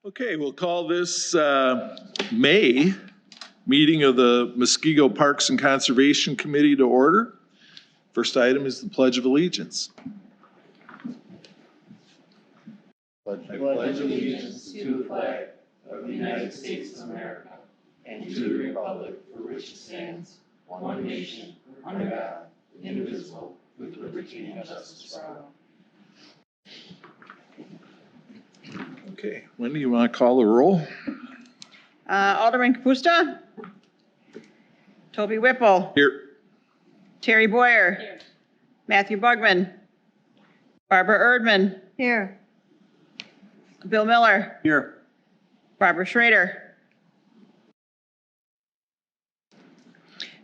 Okay, we'll call this May meeting of the Muskego Parks and Conservation Committee to order. First item is the Pledge of Allegiance. I pledge allegiance to the flag of the United States of America and to the republic for which it stands, one nation, under God, indivisible, with liberty and justice for all. Okay, Wendy, you want to call the roll? Alderman Kapusta. Toby Whipple. Here. Terry Boyer. Here. Matthew Bugman. Barbara Erdman. Here. Bill Miller. Here. Barbara Schrader.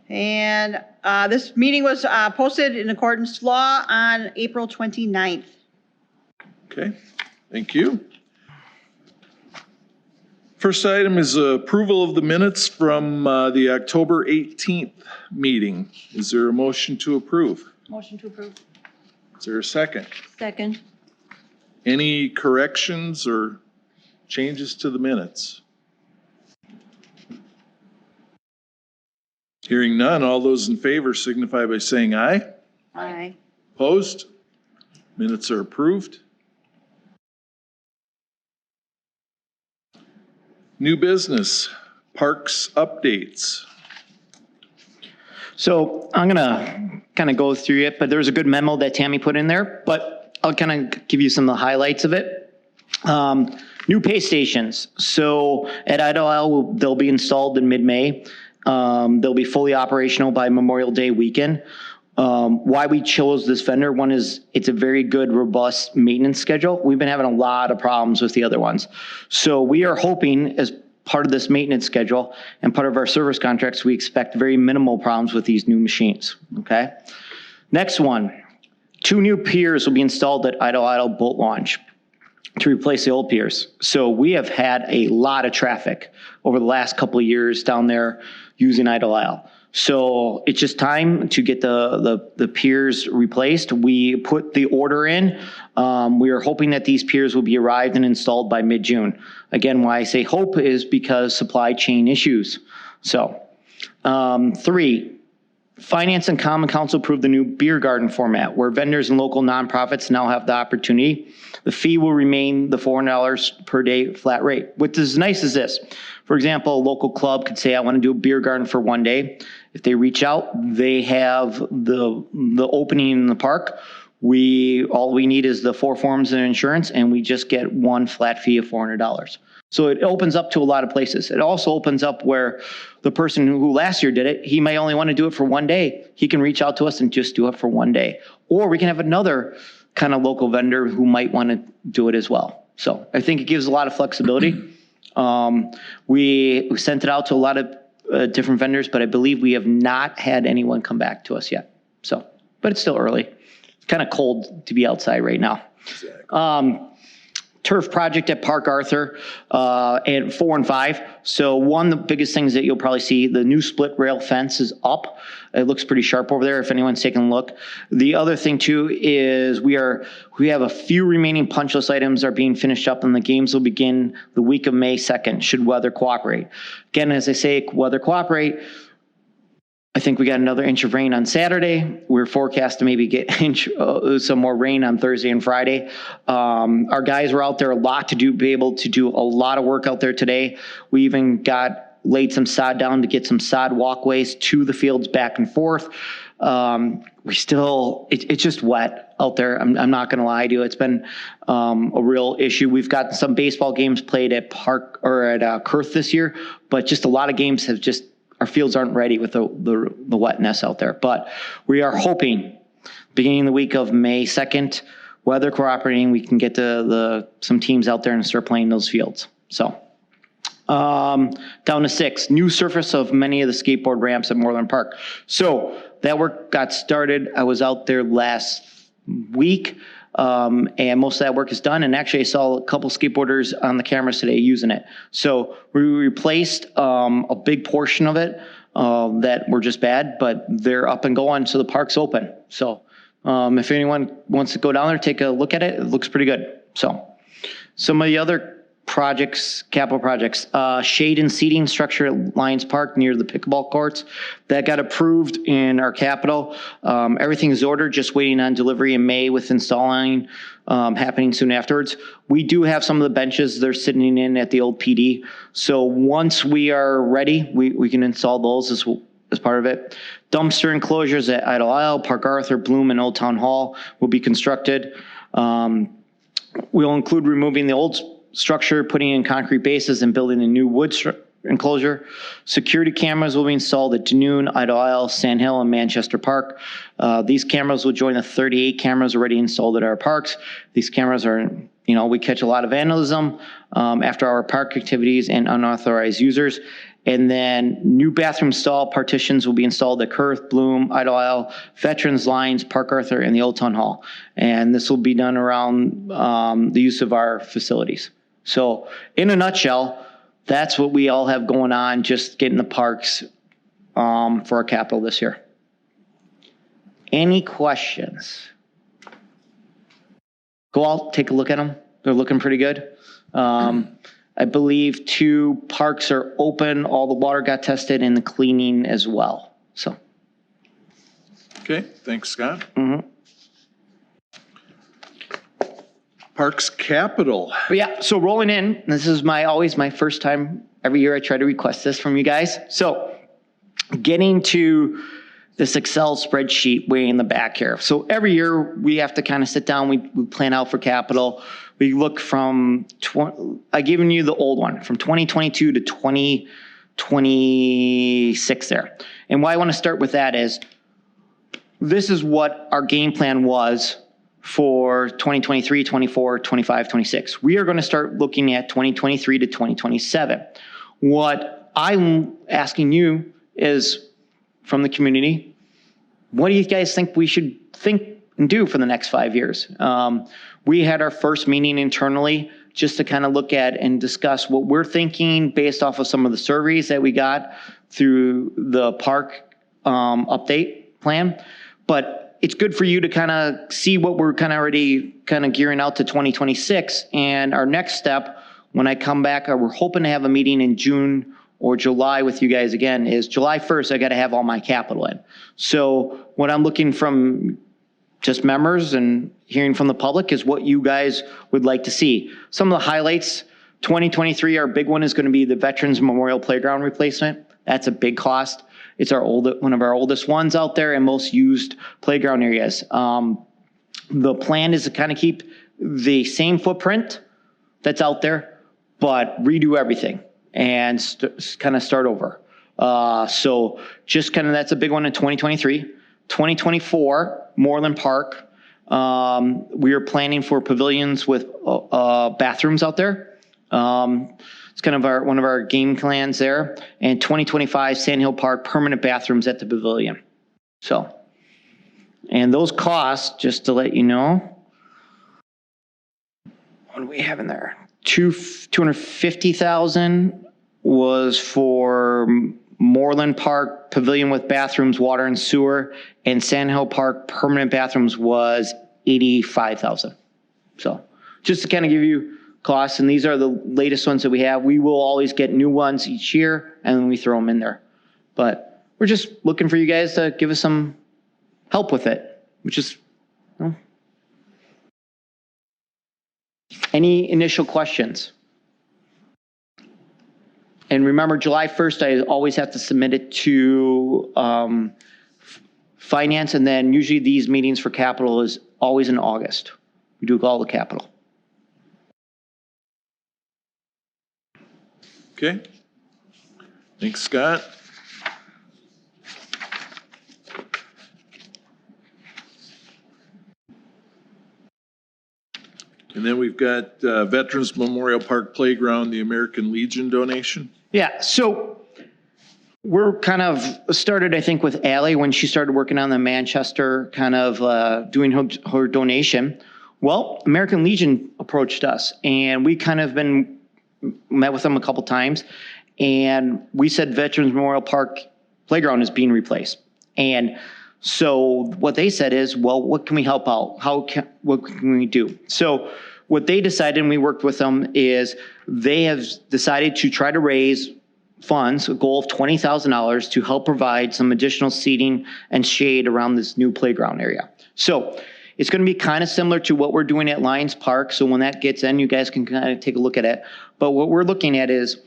And this meeting was posted in accordance to law on April 29th. Okay, thank you. First item is approval of the minutes from the October 18th meeting. Is there a motion to approve? Motion to approve. Is there a second? Second. Any corrections or changes to the minutes? Hearing none, all those in favor signify by saying aye. Aye. Opposed? Minutes are approved. New business, parks updates. So I'm going to kind of go through it, but there's a good memo that Tammy put in there, but I'll kind of give you some of the highlights of it. New pay stations. So at Idle, they'll be installed in mid-May. They'll be fully operational by Memorial Day weekend. Why we chose this vendor, one is it's a very good, robust maintenance schedule. We've been having a lot of problems with the other ones. So we are hoping as part of this maintenance schedule and part of our service contracts, we expect very minimal problems with these new machines, okay? Next one, 2 new piers will be installed at Idle Boat Launch to replace the old piers. So we have had a lot of traffic over the last couple of years down there using Idle Isle. So it's just time to get the piers replaced. We put the order in. We are hoping that these piers will be arrived and installed by mid-June. Again, why I say hope is because supply chain issues. So 3, Finance and Common Council approved the new beer garden format where vendors and local nonprofits now have the opportunity. The fee will remain the $400 per day flat rate. What is nice is this. For example, a local club could say, I want to do a beer garden for 1 day. If they reach out, they have the opening in the park. All we need is the 4 forms of insurance, and we just get one flat fee of $400. So it opens up to a lot of places. It also opens up where the person who last year did it, he may only want to do it for 1 day. He can reach out to us and just do it for 1 day. Or we can have another kind of local vendor who might want to do it as well. So I think it gives a lot of flexibility. We sent it out to a lot of different vendors, but I believe we have not had anyone come back to us yet. So, but it's still early. It's kind of cold to be outside right now. Exactly. Turf project at Park Arthur and 4 and 5. So one of the biggest things that you'll probably see, the new split rail fence is up. It looks pretty sharp over there if anyone's taking a look. The other thing too is we have a few remaining punch list items are being finished up and the games will begin the week of May 2nd should weather cooperate. Again, as I say, weather cooperate. I think we got another inch of rain on Saturday. We're forecast to maybe get some more rain on Thursday and Friday. Our guys were out there a lot be able to do a lot of work out there today. We even laid some sod down to get some sod walkways to the fields back and forth. It's just wet out there. I'm not going to lie to you. It's been a real issue. We've got some baseball games played at Park or at Kurth this year, but just a lot of games have our fields aren't ready with the wetness out there. But we are hoping beginning the week of May 2nd, weather cooperating, we can get some teams out there and start playing those fields. So down to 6, new surface of many of the skateboard ramps at Moreland Park. So that work got started. I was out there last week. And most of that work is done. And actually I saw a couple skateboarders on the cameras today using it. So we replaced a big portion of it that were just bad, but they're up and going. So the park's open. So if anyone wants to go down there, take a look at it. It looks pretty good. So some of the other capital projects, shade and seating structure at Lions Park near the pickleball courts. That got approved in our capital. Everything is ordered, just waiting on delivery in May with installing happening soon afterwards. We do have some of the benches they're sitting in at the old PD. So once we are ready, we can install those as part of it. Dumpster enclosures at Idle Isle, Park Arthur, Bloom, and Old Town Hall will be constructed. We'll include removing the old structure, putting in concrete bases, and building a new wood enclosure. Security cameras will be installed at Dunoon, Idle Isle, Sand Hill, and Manchester Park. These cameras will join the 38 cameras already installed at our parks. These cameras are, we catch a lot of vandalism after our park activities and unauthorized users. And then new bathroom stall partitions will be installed at Kurth, Bloom, Idle Isle, Veterans, Lines, Park Arthur, and the Old Town Hall. And this will be done around the use of our facilities. So in a nutshell, that's what we all have going on, just getting the parks for our capital this year. Any questions? Go out, take a look at them. They're looking pretty good. I believe 2 parks are open. All the water got tested and the cleaning as well. So. Okay, thanks, Scott. Mm-hmm. Parks Capital. But yeah, so rolling in, this is always my first time. Every year I try to request this from you guys. So getting to this Excel spreadsheet way in the back here. So every year we have to kind of sit down, we plan out for capital. We look from, I've given you the old one, from 2022 to 2026 there. And why I want to start with that is, this is what our game plan was for 2023, 24, 25, 26. We are going to start looking at 2023 to 2027. What I'm asking you is, from the community, what do you guys think we should think and do for the next 5 years? We had our first meeting internally just to kind of look at and discuss what we're thinking based off of some of the surveys that we got through the park update plan. But it's good for you to kind of see what we're kind of already kind of gearing out to 2026. And our next step, when I come back, we're hoping to have a meeting in June or July with you guys again, is July 1st, I got to have all my capital in. So what I'm looking from just members and hearing from the public is what you guys would like to see. Some of the highlights, 2023, our big one is going to be the Veterans Memorial Playground replacement. That's a big cost. It's one of our oldest ones out there and most used playground areas. The plan is to kind of keep the same footprint that's out there, but redo everything and kind of start over. So just kind of, that's a big one in 2023. 2024, Moreland Park. We are planning for pavilions with bathrooms out there. It's kind of one of our game plans there. And 2025, Sand Hill Park, permanent bathrooms at the pavilion. So, and those costs, just to let you know, what do we have in there? $250,000 was for Moreland Park pavilion with bathrooms, water and sewer, and Sand Hill Park permanent bathrooms was $85,000. So just to kind of give you costs, and these are the latest ones that we have. We will always get new ones each year, and then we throw them in there. But we're just looking for you guys to give us some help with it, which is, any initial questions? And remember, July 1st, I always have to submit it to finance, and then usually these meetings for capital is always in August. We do all the capital. Okay. Thanks, Scott. And then we've got Veterans Memorial Park Playground, the American Legion donation. Yeah, so we're kind of started, I think, with Allie when she started working on the Manchester, kind of doing her donation. Well, American Legion approached us, and we kind of met with them a couple times, and we said Veterans Memorial Park Playground is being replaced. And so what they said is, well, what can we help out? What can we do? So what they decided, and we worked with them, is they have decided to try to raise funds, a goal of $20,000 to help provide some additional seating and shade around this new playground area. So it's going to be kind of similar to what we're doing at Lions Park. So when that gets in, you guys can kind of take a look at it. But what we're looking at is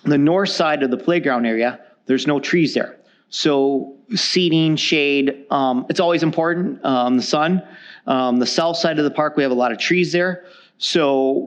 the north side of the playground area, there's no trees there. So seating, shade, it's always important, the sun. The south side of the park, we have a lot of trees there. So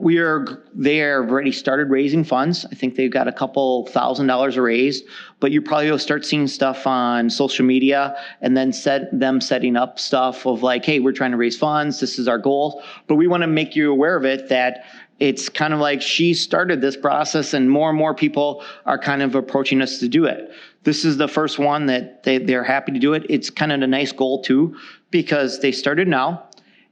they have already started raising funds. I think they've got a couple $1,000 raised, but you probably will start seeing stuff on social media and then setting up stuff of like, hey, we're trying to raise funds. This is our goal. But we want to make you aware of it, that it's kind of like she started this process and more people are kind of approaching us to do it. This is the first one that they're happy to do it. It's kind of a nice goal too, because they started now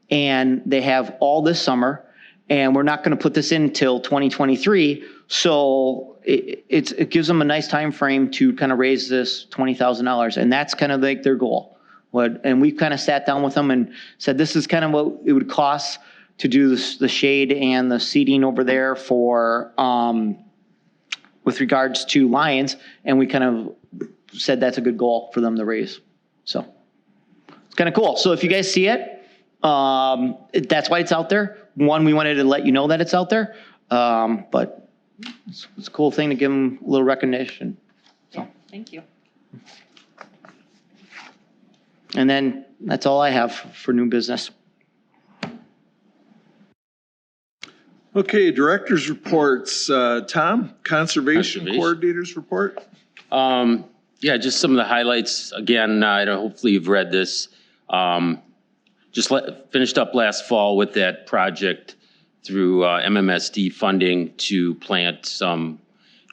and they have all this summer. And we're not going to put this in until 2023, so it gives them a nice time frame to kind of raise this $20,000, and that's kind of like their goal. And we've kind of sat down with them and said this is kind of what it would cost to do the shade and the seating over there for with regards to Lions, and we kind of said that's a good goal for them to raise. So it's kind of cool. So if you guys see it, that's why it's out there. One, we wanted to let you know that it's out there, but it's a cool thing to give them a little recognition. Yeah, thank you. And then that's all I have for new business. Okay, director's reports. Tom, conservation coordinator's report. Yeah, just some of the highlights. Again, hopefully you've read this. Finished up last fall with that project through MMSD funding to plant some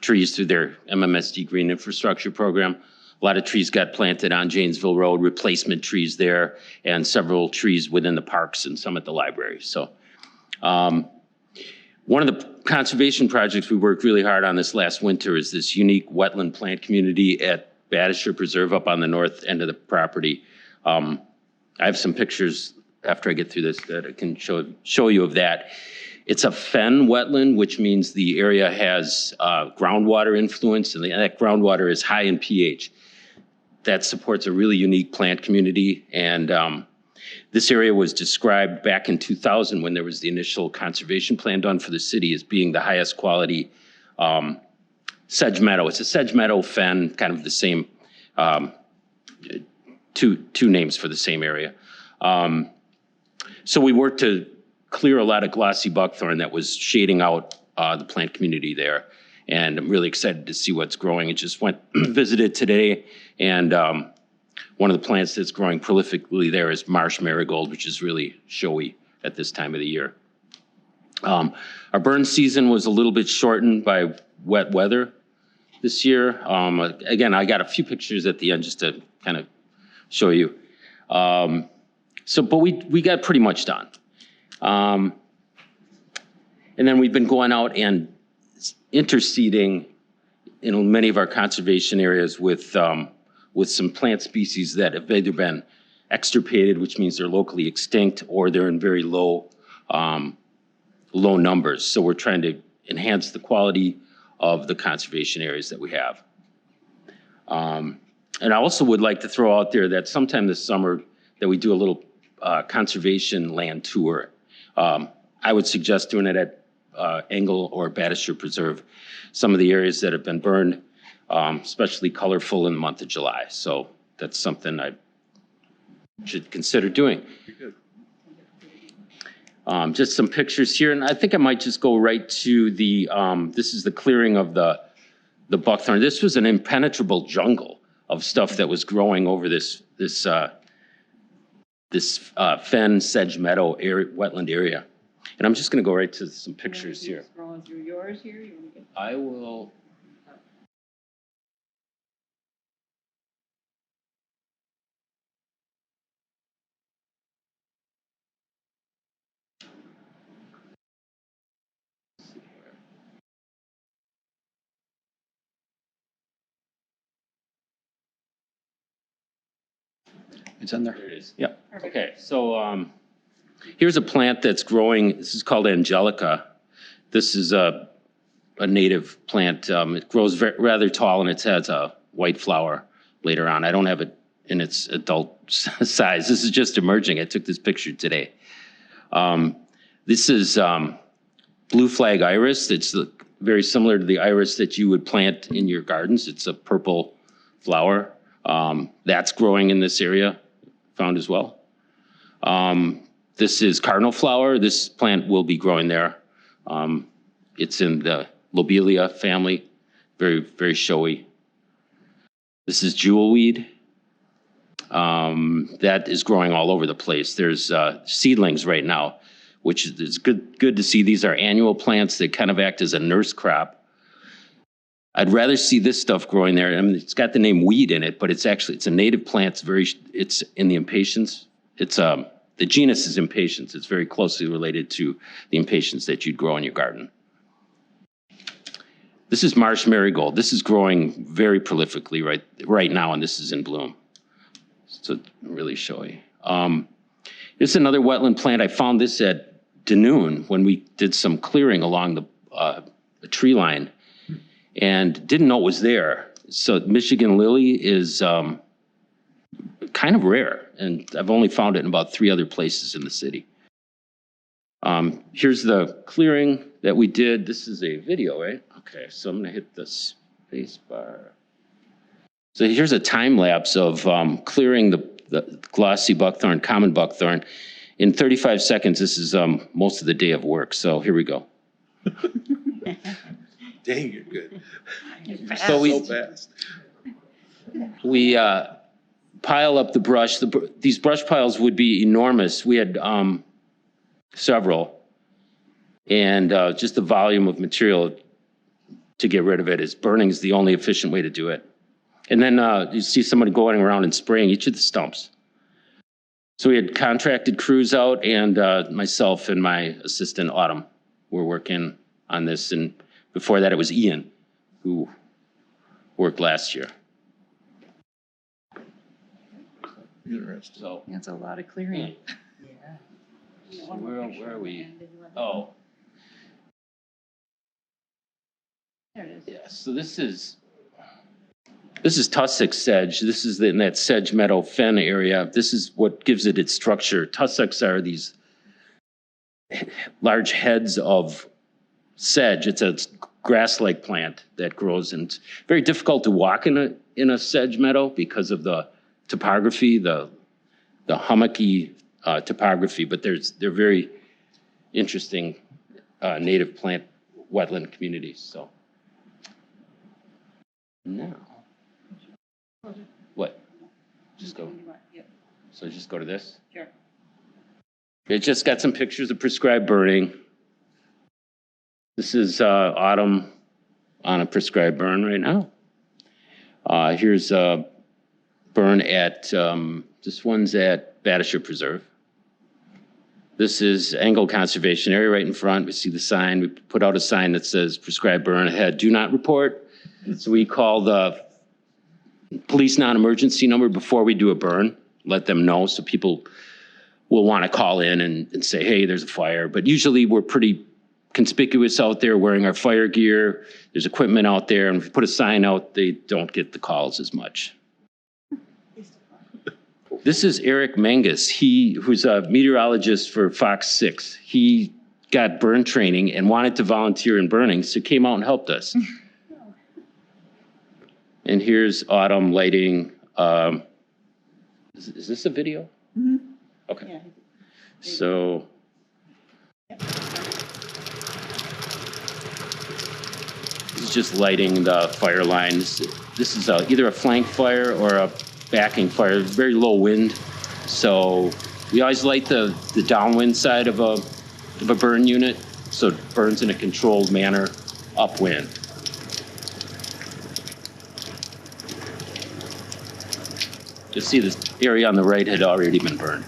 trees through their MMSD Green Infrastructure Program. A lot of trees got planted on Janesville Road, replacement trees there, and several trees within the parks and some at the library. So one of the conservation projects we worked really hard on this last winter is this unique wetland plant community at Badisher Preserve up on the north end of the property. I have some pictures after I get through this that I can show you of that. It's a fen wetland, which means the area has groundwater influence, and that groundwater is high in pH. That supports a really unique plant community, and this area was described back in 2000 when there was the initial conservation plan done for the city as being the highest quality sedge meadow. It's a sedge meadow fen, kind of the same, two names for the same area. So we worked to clear a lot of glossy buckthorn that was shading out the plant community there. And I'm really excited to see what's growing. It just visited today, and one of the plants that's growing prolifically there is marsh marigold, which is really showy at this time of the year. Our burn season was a little bit shortened by wet weather this year. Again, I got a few pictures at the end just to kind of show you. But we got pretty much done. And then we've been going out and interseeding in many of our conservation areas with some plant species that have either been extirpated, which means they're locally extinct, or they're in very low numbers. So we're trying to enhance the quality of the conservation areas that we have. And I also would like to throw out there that sometime this summer that we do a little conservation land tour. I would suggest doing it at Engle or Badisher Preserve, some of the areas that have been burned, especially colorful in the month of July. So that's something I should consider doing. Just some pictures here, and I think I might just go right to the, this is the clearing of the buckthorn. This was an impenetrable jungle of stuff that was growing over this fen sedge meadow area, wetland area. And I'm just gonna go right to some pictures here. Scrolling through yours here. I will. It's in there. There it is. Yep. Okay, so Here's a plant that's growing. This is called Angelica. This is a native plant. It grows rather tall and it has a white flower later on. I don't have it in its adult size. This is just emerging. I took this picture today. This is blue flag iris. It's very similar to the iris that you would plant in your gardens. It's a purple flower. That's growing in this area, found as well. This is cardinal flower. This plant will be growing there. It's in the lobelia family, very, very showy. This is jewelweed. That is growing all over the place. There's seedlings right now, which is good to see. These are annual plants that kind of act as a nurse crop. I'd rather see this stuff growing there. I mean, it's got the name weed in it, but it's a native plant. It's in the impatiens. The genus is impatiens. It's very closely related to the impatiens that you'd grow in your garden. This is marsh marigold. This is growing very prolifically right now, and this is in bloom. So really showy. This is another wetland plant. I found this at Danoon when we did some clearing along the tree line and didn't know it was there. So Michigan lily is kind of rare, and I've only found it in about 3 other places in the city. Here's the clearing that we did. This is a video, right? Okay, so I'm gonna hit the space bar. So here's a time lapse of clearing the glossy buckthorn, common buckthorn. In 35 seconds, this is most of the day of work. So here we go. Dang, you're good. So fast. we pile up the brush. These brush piles would be enormous. We had several. And just the volume of material to get rid of it is burning is the only efficient way to do it. And then you see somebody going around and spraying each of the stumps. So we had contracted crews out, and myself and my assistant Autumn were working on this. And before that, it was Ian who worked last year. Interesting. So That's a lot of clearing. where are we? Oh, There it is. yeah. So this is tussock sedge. This is in that sedge meadow fen area. This is what gives it its structure. Tussocks are these large heads of sedge. It's a grass-like plant that grows, and it's very difficult to walk in a sedge meadow because of the topography, the hummocky topography. But they're very interesting native plant wetland communities. So now. What? Just go. Yep, So just go to this. sure. It just got some pictures of prescribed burning. This is Autumn on a prescribed burn right now. Here's a burn at, this one's at Badisher Preserve. This is Engel Conservation Area right in front. We see the sign. We put out a sign that says prescribed burn ahead, do not report. So we call the police non-emergency number before we do a burn, let them know, so people will want to call in and say, hey, there's a fire. But usually we're pretty conspicuous out there wearing our fire gear. There's equipment out there, and if we put a sign out, they don't get the calls as much. This is Eric Mangus, who's a meteorologist for Fox 6. He got burn training and wanted to volunteer in burning, so came out and helped us. And here's Autumn lighting. Is this a video? Mm-hmm. Okay. Yeah. So. This is just lighting the fire lines. This is either a flank fire or a backing fire. Very low wind. So we always light the downwind side of a burn unit, so it burns in a controlled manner upwind. You'll see this area on the right had already been burned. I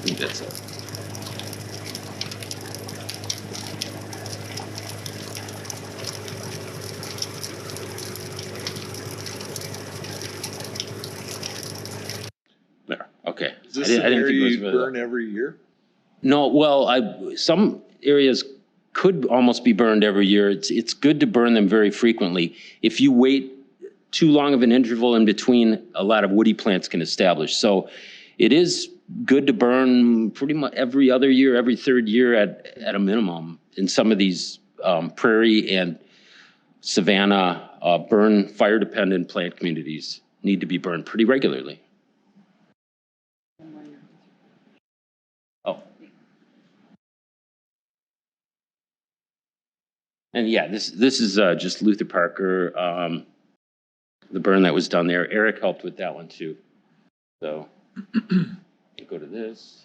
think that's it. this I an didn't think it area was you really burn every year? No, well, some areas could almost be burned every year. It's good to burn them very frequently. If you wait too long of an interval in between, a lot of woody plants can establish. So it is good to burn pretty much every other year, every third year at a minimum. In some of these prairie and savanna burn fire-dependent plant communities need to be burned pretty regularly. Oh. And yeah, this is just Luther Parker, the burn that was done there. Eric helped with that one too. So go to this.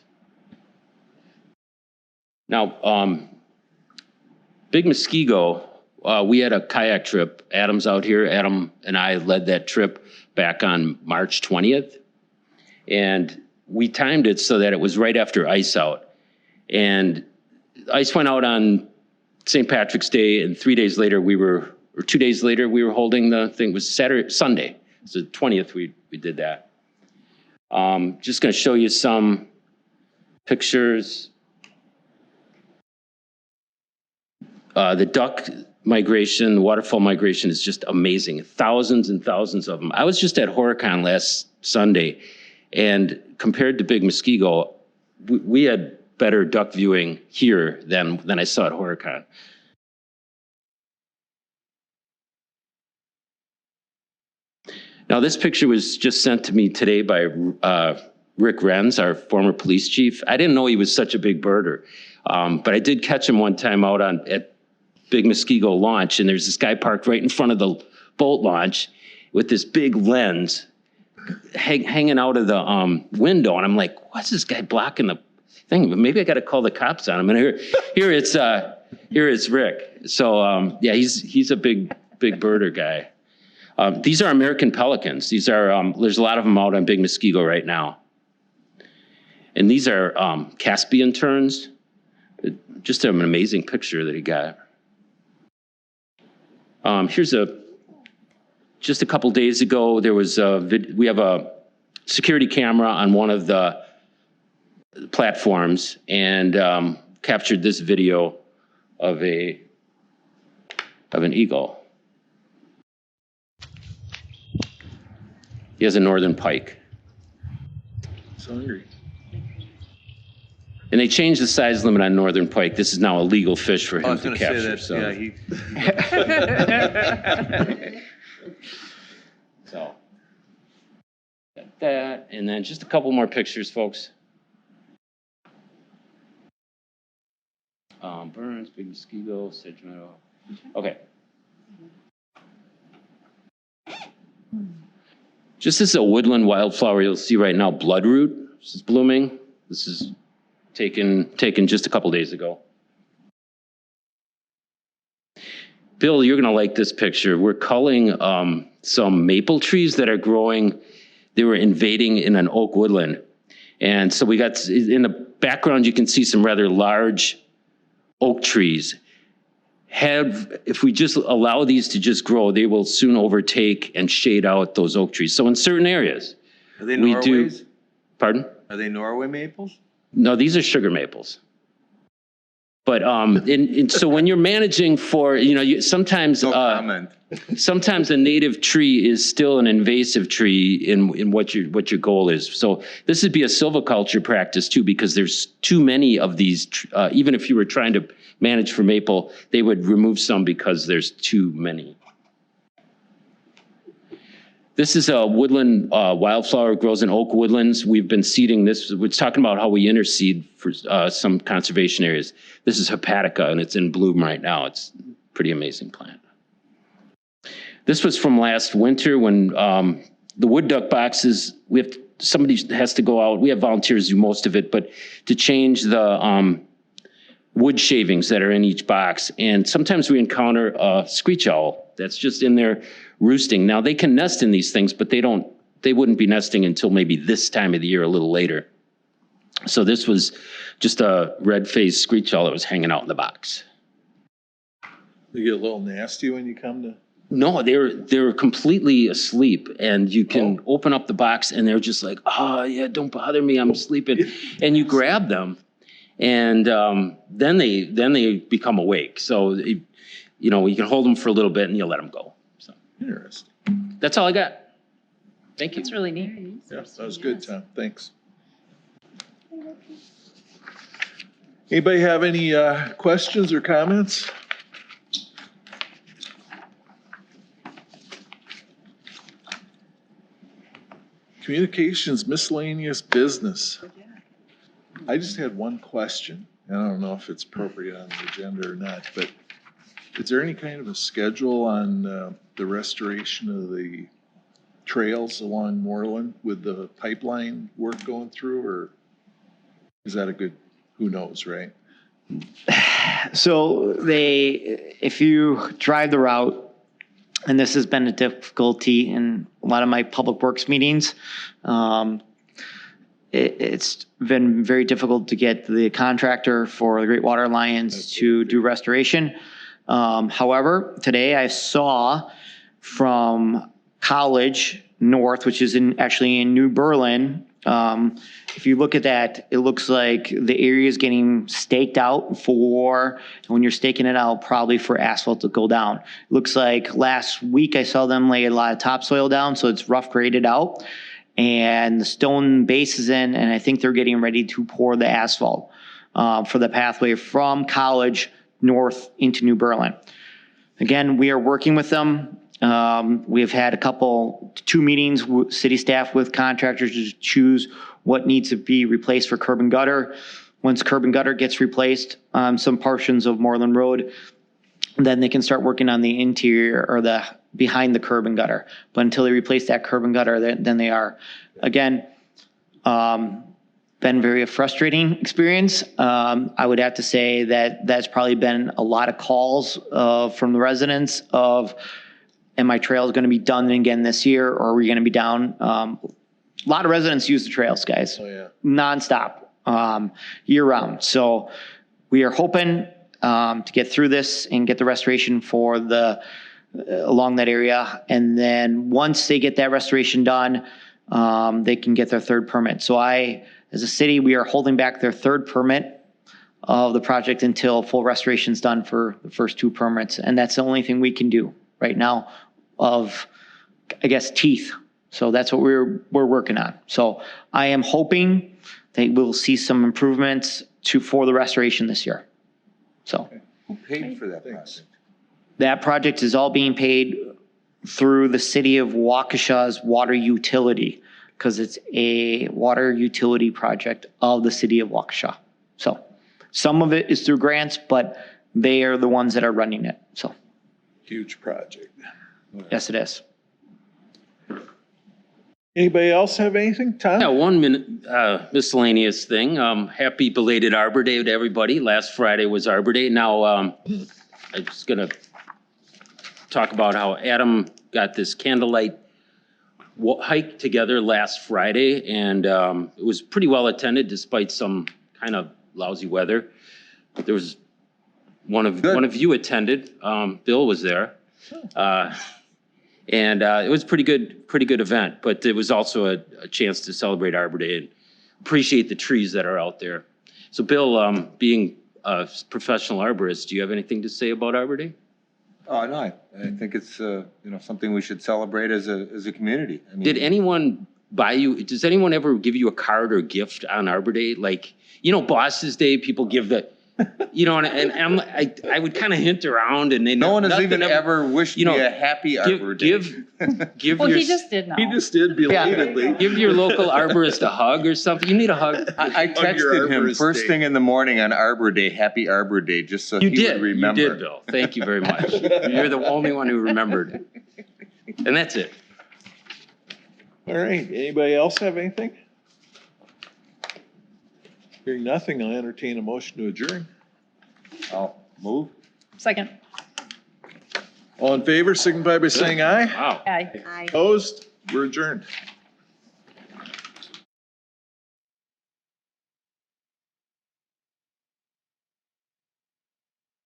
Now, Big Muskego, we had a kayak trip. Adam's out here. Adam and I led that trip back on March 20th. And we timed it so that it was right after ice out. And ice went out on St. Patrick's Day, and 2 days later we were holding the thing. It was Sunday. It's the 20th we did that. Just going to show you some pictures. The duck migration, the waterfowl migration is just amazing. Thousands and thousands of them. I was just at Horicon last Sunday, and compared to Big Muskego, we had better duck viewing here than I saw at Horicon. Now, this picture was just sent to me today by Rick Renz, our former police chief. I didn't know he was such a big birder, but I did catch him one time out at Big Muskego launch, and there's this guy parked right in front of the boat launch with this big lens hanging out of the window, and I'm like, what's this guy blocking the thing? But maybe I got to call the cops on him. And here it's Rick. So yeah, he's a big birder guy. These are American pelicans. These are there's a lot of them out on Big Muskego right now. And these are Caspian terns. Just an amazing picture that he got. Here's just a couple days ago, there was we have a security camera on one of the platforms, and captured this video of an eagle. He has a northern pike. So hungry. And they changed the size limit on northern pike. This is now a legal fish for him to capture. So, got that, and then just a couple more pictures, folks. Burns, Big Muskego, Sedge Meadow. Okay. Just as a woodland wildflower, you'll see right now, bloodroot. This is blooming. This is taken just a couple days ago. Bill, you're gonna like this picture. We're culling some maple trees that are growing. They were invading in an oak woodland. And so we got, in the background, you can see some rather large oak trees. If we just allow these to just grow, they will soon overtake and shade out those oak trees. So in certain areas, Are they Norways? Pardon? Are they Norway maples? No, these are sugar maples. But so when you're managing for, sometimes No comment. sometimes a native tree is still an invasive tree in what your goal is. So this would be a silviculture practice too, because there's too many of these. Even if you were trying to manage for maple, they would remove some because there's too many. This is a woodland wildflower, grows in oak woodlands. We've been seeding this. We're talking about how we interseed for some conservation areas. This is hepatica, and it's in bloom right now. It's a pretty amazing plant. This was from last winter when the wood duck boxes, somebody has to go out. We have volunteers do most of it, but to change the wood shavings that are in each box. And sometimes we encounter a screech owl that's just in there roosting. Now they can nest in these things, but they wouldn't be nesting until maybe this time of the year, a little later. So this was just a red-faced screech owl that was hanging out in the box. They get a little nasty when you come to No, they're completely asleep, and you can open up the box and they're just like, oh yeah, don't bother me, I'm sleeping. And you grab them and then they become awake. So, you can hold them for a little bit and you let them go. So Interesting. that's all I got. Thank you. That's really neat. Yeah, that was good, Tom. Thanks. Anybody have any questions or comments? Communications miscellaneous business. I just had one question, and I don't know if it's appropriate on the agenda or not, but is there any kind of a schedule on the restoration of the trails along Moreland with the pipeline work going through, or is that a good, who knows, right? So if you drive the route, and this has been a difficulty in a lot of my public works meetings, it's been very difficult to get the contractor for the Great Water Alliance to do restoration. However, today I saw from College North, which is actually in New Berlin. If you look at that, it looks like the area is getting staked out when you're staking it out, probably for asphalt to go down. It looks like last week I saw them lay a lot of topsoil down, so it's rough graded out. And the stone base is in, and I think they're getting ready to pour the asphalt for the pathway from College North into New Berlin. Again, we are working with them. We've had two meetings with city staff with contractors to choose what needs to be replaced for curb and gutter. Once curb and gutter gets replaced on some portions of Moreland Road, then they can start working on the interior or the behind the curb and gutter. But until they replace that curb and gutter, then they are. Again, been very frustrating experience. I would have to say that that's probably been a lot of calls from the residents of, and my trail is going to be done again this year, or are we going to be down? A lot of residents use the trails, guys, nonstop, year round. So we are hoping to get through this and get the restoration for along that area. And then once they get that restoration done, they can get their third permit. So as a city, we are holding back their third permit of the project until full restoration is done for the first two permits. And that's the only thing we can do right now of, I guess, teeth. So that's what we're working on. So I am hoping that we'll see some improvements for the restoration this year. So Who paid for that project? that project is all being paid through the city of Waukesha's water utility, because it's a water utility project of the city of Waukesha. So some of it is through grants, but they are the ones that are running it. So Huge project. yes, it is. Anybody else have anything? Tom? Yeah, 1 minute miscellaneous thing. Happy belated Arbor Day to everybody. Last Friday was Arbor Day. Now, I'm just gonna talk about how Adam got this candlelight hike together last Friday, and it was pretty well attended despite some kind of lousy weather. There was one of you attended. Bill was there. And it was pretty good event, but it was also a chance to celebrate Arbor Day and appreciate the trees that are out there. So Bill, being a professional arborist, do you have anything to say about Arbor Day? Oh, no, I think it's, something we should celebrate as a community. I mean, Does anyone ever give you a card or gift on Arbor Day? Like, Boss's Day, people give and I would kind of hint around, and no one has even ever wished me a happy Arbor Day. Give Well, your, he just did now. He just did belatedly. give your local arborist a hug or something. You need a hug. I On your texted him Arborist first Day. thing in the morning on Arbor Day, happy Arbor Day, just so You he did. would remember. You did, Bill. Thank you very much. You're the only one who remembered. And that's it. All right, anybody else have anything? Hearing nothing, I'll entertain a motion to adjourn. I'll move. Second. All in favor, signify by saying aye. Wow. Aye. Opposed? We're adjourned.